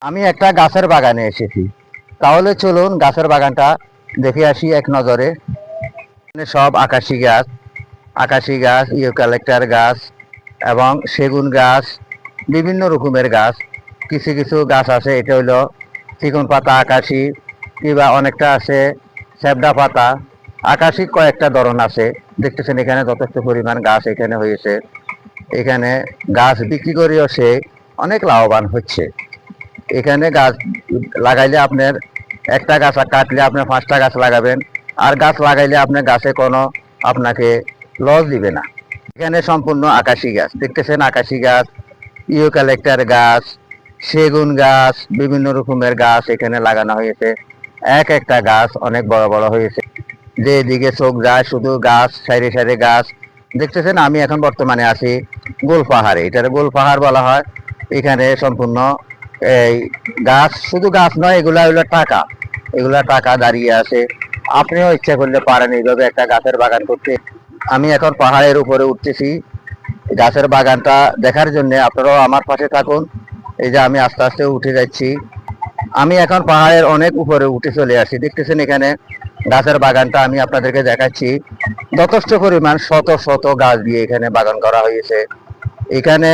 আমি একটা গাছের বাগানে এসেছি, তাহলে চলুন গাছের বাগানটা দেখে আসি এক নজরে। এখানে সব আকাশি গাছ, ইউক্যালিপটাস গাছ এবং সেগুন গাছ, বিভিন্ন রকমের গাছ। কিছু কিছু গাছ আছে, এটা হইলো চিকন পাতা আকাশি, কিংবা অনেকটা আছে শ্যাবড়া পাতা আকাশি। কয়েকটা ধরন আছে, দেখতেছেন এখানে যথেষ্ট পরিমাণ গাছ এখানে হয়েছে। এখানে গাছ বিক্রি করেও সে অনেক লাভবান হচ্ছে। এখানে গাছ লাগাইলে আপনার একটা গাছ কাটলে আপনি 5টা গাছ লাগাবেন, আর গাছ লাগাইলে আপনার গাছে কোনো আপনাকে লস দিবে না। এখানে সম্পূর্ণ আকাশি গাছ দেখতেছেন, আকাশি গাছ, ইউক্যালিপটাস গাছ, সেগুন গাছ, বিভিন্ন রকমের গাছ এখানে লাগানো হয়েছে। এক একটা গাছ অনেক বড় বড় হয়েছে, যেদিকে চোখ যায় শুধু গাছ, সাইডে সাইডে গাছ দেখতেছেন। আমি এখন বর্তমানে আছি গোল পাহাড়ে, এটার গোল পাহাড় বলা হয়। এখানে সম্পূর্ণ এই গাছ, শুধু গাছ নয়, এগুলা হলো টাকা, এগুলা টাকা দাঁড়িয়ে আছে। আপনিও ইচ্ছা করলে পারেন এইভাবে একটা গাছের বাগান করতে। আমি এখন পাহাড়ের উপরে উঠতেছি গাছের বাগানটা দেখার জন্য। আপনারাও আমার পাশে থাকুন। এই যে আমি আস্তে আস্তে উঠে যাচ্ছি। আমি এখন পাহাড়ের অনেক উপরে উঠে চলে আসি, দেখতেছেন এখানে গাছের বাগানটা আমি আপনাদেরকে দেখাচ্ছি। যথেষ্ট পরিমাণ শত শত গাছ দিয়ে এখানে বাগান করা হয়েছে। এখানে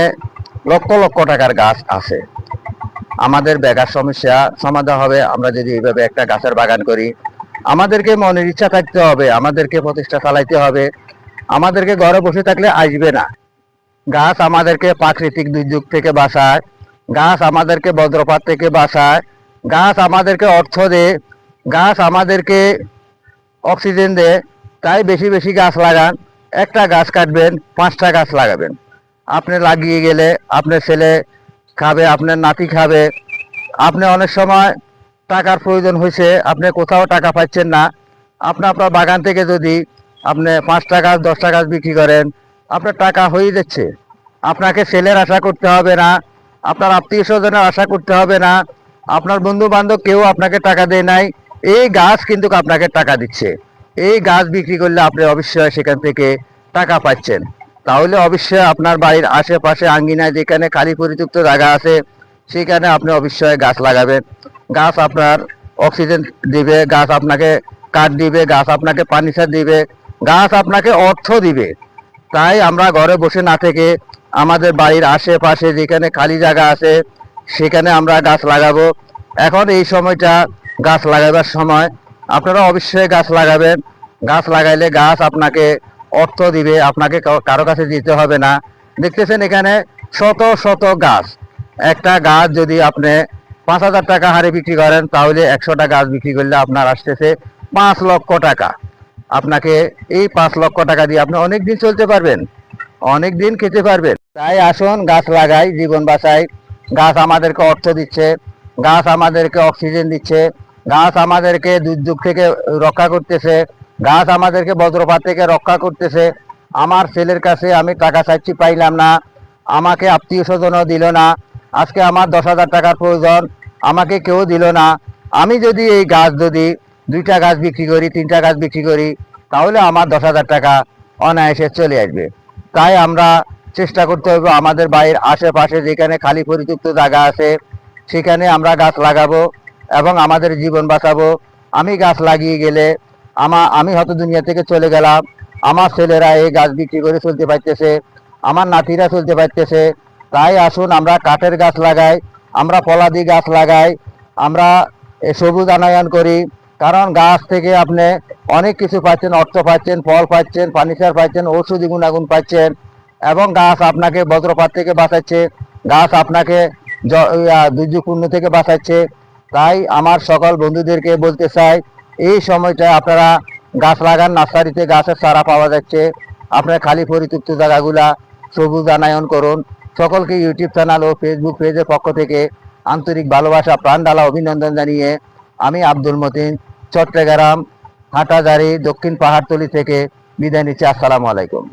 লক্ষ লক্ষ টাকার গাছ আছে। আমাদের বেকার সমস্যা সমাধান হবে আমরা যদি এইভাবে একটা গাছের বাগান করি। আমাদেরকে মনের ইচ্ছা থাকতে হবে, আমাদেরকে প্রতিষ্ঠা চালাইতে হবে। আমাদেরকে ঘরে বসে থাকলে আসবে না। গাছ আমাদেরকে প্রাকৃতিক দুর্যোগ থেকে বাঁচায়, গাছ আমাদেরকে বজ্রপাত থেকে বাঁচায়, গাছ আমাদেরকে অর্থ দেয়, গাছ আমাদেরকে অক্সিজেন দেয়। তাই বেশি বেশি গাছ লাগান। একটা গাছ কাটবেন, 5টা গাছ লাগাবেন। আপনি লাগিয়ে গেলে আপনার ছেলে খাবে, আপনার নাতি খাবে। আপনি অনেক সময় টাকার প্রয়োজন হয়েছে, আপনি কোথাও টাকা পাচ্ছেন না, আপনার বাগান থেকে যদি আপনি 5টা গাছ 10টা গাছ বিক্রি করেন, আপনার টাকা হয়ে যাচ্ছে। আপনাকে ছেলের আশা করতে হবে না, আপনার আত্মীয় স্বজনের আশা করতে হবে না, আপনার বন্ধু বান্ধব কেউ আপনাকে টাকা দেয় নাই। এই গাছ কিন্তু আপনাকে টাকা দিচ্ছে। এই গাছ বিক্রি করলে আপনি অবশ্যই সেখান থেকে টাকা পাচ্ছেন। তাহলে অবশ্যই আপনার বাড়ির আশেপাশে আঙ্গিনায় যেখানে খালি পরিত্যক্ত জায়গা আছে, সেখানে আপনি অবশ্যই গাছ লাগাবেন। গাছ আপনার অক্সিজেন দিবে, গাছ আপনাকে কাঠ দিবে, গাছ আপনাকে পানি সার দিবে, গাছ আপনাকে অর্থ দিবে। তাই আমরা ঘরে বসে না থেকে আমাদের বাড়ির আশেপাশে যেখানে খালি জায়গা আছে সেখানে আমরা গাছ লাগাবো। এখন এই সময়টা গাছ লাগাবার সময়, আপনারা অবশ্যই গাছ লাগাবেন। গাছ লাগাইলে গাছ আপনাকে অর্থ দিবে, আপনাকে কারো কাছে যেতে হবে না। দেখতেছেন এখানে শত শত গাছ। একটা গাছ যদি আপনি 5,000 টাকা হারে বিক্রি করেন, তাহলে 100টা গাছ বিক্রি করলে আপনার আসতেছে 5 লক্ষ টাকা। আপনাকে এই 5 লক্ষ টাকা দিয়ে আপনি অনেক দিন চলতে পারবেন, অনেক দিন খেতে পারবেন। তাই আসুন গাছ লাগাই, জীবন বাঁচাই। গাছ আমাদেরকে অর্থ দিচ্ছে, গাছ আমাদেরকে অক্সিজেন দিচ্ছে, গাছ আমাদেরকে দুর্যোগ থেকে রক্ষা করতেছে, গাছ আমাদেরকে বজ্রপাত থেকে রক্ষা করতেছে। আমার ছেলের কাছে আমি টাকা চাইছি, পাইলাম না, আমাকে আত্মীয় স্বজনও দিল না। আজকে আমার 10,000 টাকার প্রয়োজন, আমাকে কেউ দিল না। আমি যদি এই গাছ যদি 2টা গাছ বিক্রি করি, 3টা গাছ বিক্রি করি, তাহলে আমার 10,000 টাকা অনায়াসে চলে আসবে। তাই আমরা চেষ্টা করতে হবে আমাদের বাড়ির আশেপাশে যেখানে খালি পরিত্যক্ত জায়গা আছে সেখানে আমরা গাছ লাগাবো এবং আমাদের জীবন বাঁচাবো। আমি গাছ লাগিয়ে গেলে আমি হয়তো দুনিয়া থেকে চলে গেলাম, আমার ছেলেরা এই গাছ বিক্রি করে চলতে পারতেছে, আমার নাতিরা চলতে পারতেছে। তাই আসুন আমরা কাঠের গাছ লাগাই, আমরা ফলাদি গাছ লাগাই, আমরা সবুজ আনায়ন করি। কারণ গাছ থেকে আপনি অনেক কিছু পাচ্ছেন, অর্থ পাচ্ছেন, ফল পাচ্ছেন, ফার্নিচার পাচ্ছেন, ঔষধি গুণাগুণ পাচ্ছেন। এবং গাছ আপনাকে বজ্রপাত থেকে বাঁচাচ্ছে, গাছ আপনাকে দুর্যোগপূর্ণ থেকে বাঁচাচ্ছে। তাই আমার সকল বন্ধুদেরকে বলতে চাই, এই সময়টা আপনারা গাছ লাগান। নার্সারিতে গাছের চারা পাওয়া যাচ্ছে। আপনার খালি পরিত্যক্ত জায়গাগুলা সবুজ আনায়ন করুন। সকলকে ইউটিউব চ্যানেল ও ফেসবুক পেজের পক্ষ থেকে আন্তরিক ভালোবাসা, প্রাণ ঢালা অভিনন্দন জানিয়ে আমি আব্দুল মতিন, চট্টগ্রাম হাটাজারি দক্ষিণ পাহাড়তলি থেকে বিদায় নিচ্ছি। আসসালামু আলাইকুম।